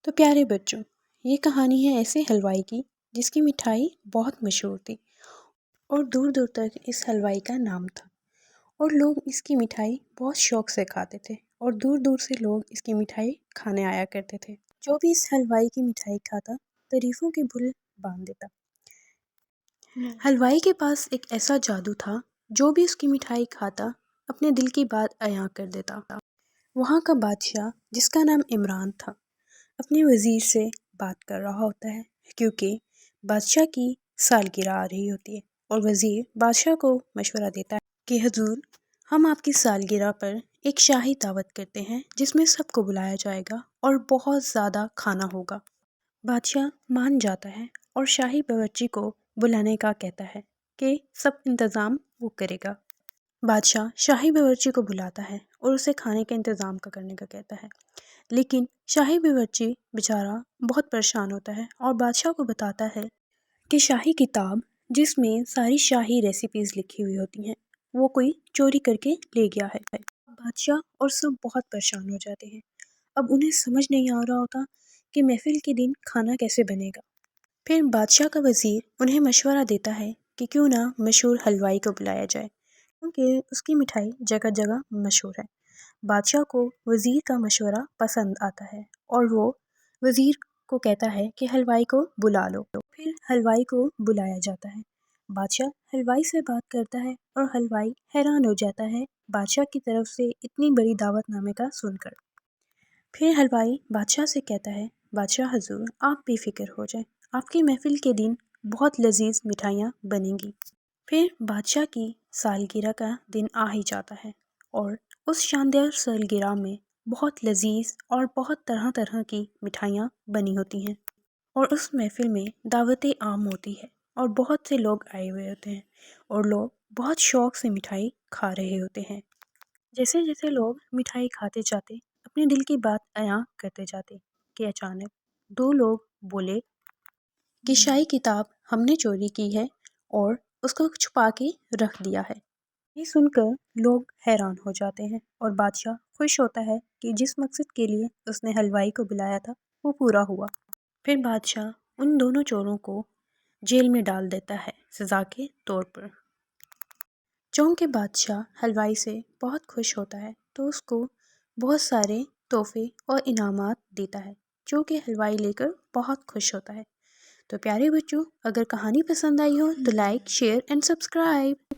تو پیارے بچوں، یہ کہانی ہے ایسے حلوائی کی جس کی مٹھائی بہت مشہور تھی اور دور دور تک اس حلوائی کا نام تھا، اور لوگ اس کی مٹھائی بہت شوق سے کھاتے تھے اور دور دور سے لوگ اس کی مٹھائی کھانے آیا کرتے تھے۔ جو بھی اس حلوائی کی مٹھائی کھاتا تعریفوں کے بل باندھ دیتا۔ حلوائی کے پاس ایک ایسا جادو تھا، جو بھی اس کی مٹھائی کھاتا اپنے دل کی بات عیاں کر دیتا۔ وہاں کا بادشاہ، جس کا نام عمران تھا، اپنے وزیر سے بات کر رہا ہوتا ہے کیونکہ بادشاہ کی سالگرہ آ رہی ہوتی ہے، اور وزیر بادشاہ کو مشورہ دیتا ہے کہ حضور، ہم آپ کی سالگرہ پر ایک شاہی دعوت کرتے ہیں جس میں سب کو بلایا جائے گا اور بہت زیادہ کھانا ہوگا۔ بادشاہ مان جاتا ہے اور شاہی باورچی کو بلانے کا کہتا ہے کہ سب انتظام وہ کرے گا۔ بادشاہ شاہی باورچی کو بلاتا ہے اور اسے کھانے کے انتظام کرنے کا کہتا ہے، لیکن شاہی باورچی بیچارہ بہت پریشان ہوتا ہے اور بادشاہ کو بتاتا ہے کہ شاہی کتاب جس میں ساری شاہی ریسیپیز لکھی ہوئی ہوتی ہیں وہ کوئی چوری کر کے لے گیا ہے۔ بادشاہ اور سب بہت پریشان ہو جاتے ہیں۔ اب انہیں سمجھ نہیں آ رہا ہوتا کہ محفل کے دن کھانا کیسے بنے گا۔ پھر بادشاہ کا وزیر انہیں مشورہ دیتا ہے کہ کیوں نہ مشہور حلوائی کو بلایا جائے، کیونکہ اس کی مٹھائی جگہ جگہ مشہور ہے۔ بادشاہ کو وزیر کا مشورہ پسند آتا ہے اور وہ وزیر کو کہتا ہے کہ حلوائی کو بلا لو۔ پھر حلوائی کو بلایا جاتا ہے۔ بادشاہ حلوائی سے بات کرتا ہے اور حلوائی حیران ہو جاتا ہے بادشاہ کی طرف سے اتنی بڑی دعوت نامے کا سن کر۔ پھر حلوائی بادشاہ سے کہتا ہے، بادشاہ حضور، آپ بے فکر ہو جائیں، آپ کی محفل کے دن بہت لذیذ مٹھائیاں بنیں گی۔ پھر بادشاہ کی سالگرہ کا دن آ ہی جاتا ہے، اور اس شاندار سالگرہ میں بہت لذیذ اور بہت طرح طرح کی مٹھائیاں بنی ہوتی ہیں، اور اس محفل میں دعوت عام ہوتی ہے اور بہت سے لوگ آئے ہوئے ہوتے ہیں اور لوگ بہت شوق سے مٹھائی کھا رہے ہوتے ہیں۔ جیسے جیسے لوگ مٹھائی کھاتے جاتے اپنے دل کی بات عیاں کرتے جاتے کہ اچانک دو لوگ بولے کہ شاہی کتاب ہم نے چوری کی ہے اور اس کو چھپا کے رکھ دیا ہے۔ یہ سن کر لوگ حیران ہو جاتے ہیں اور بادشاہ خوش ہوتا ہے کہ جس مقصد کے لیے اس نے حلوائی کو بلایا تھا وہ پورا ہوا۔ پھر بادشاہ ان دونوں چوروں کو جیل میں ڈال دیتا ہے سزا کے طور پر۔ چونکہ بادشاہ حلوائی سے بہت خوش ہوتا ہے تو اس کو بہت سارے تحفے اور انعامات دیتا ہے، جو کہ حلوائی لے کر بہت خوش ہوتا ہے۔ تو پیارے بچوں، اگر کہانی پسند آئی ہو تو لائک، شیئر اینڈ سبسکرائب۔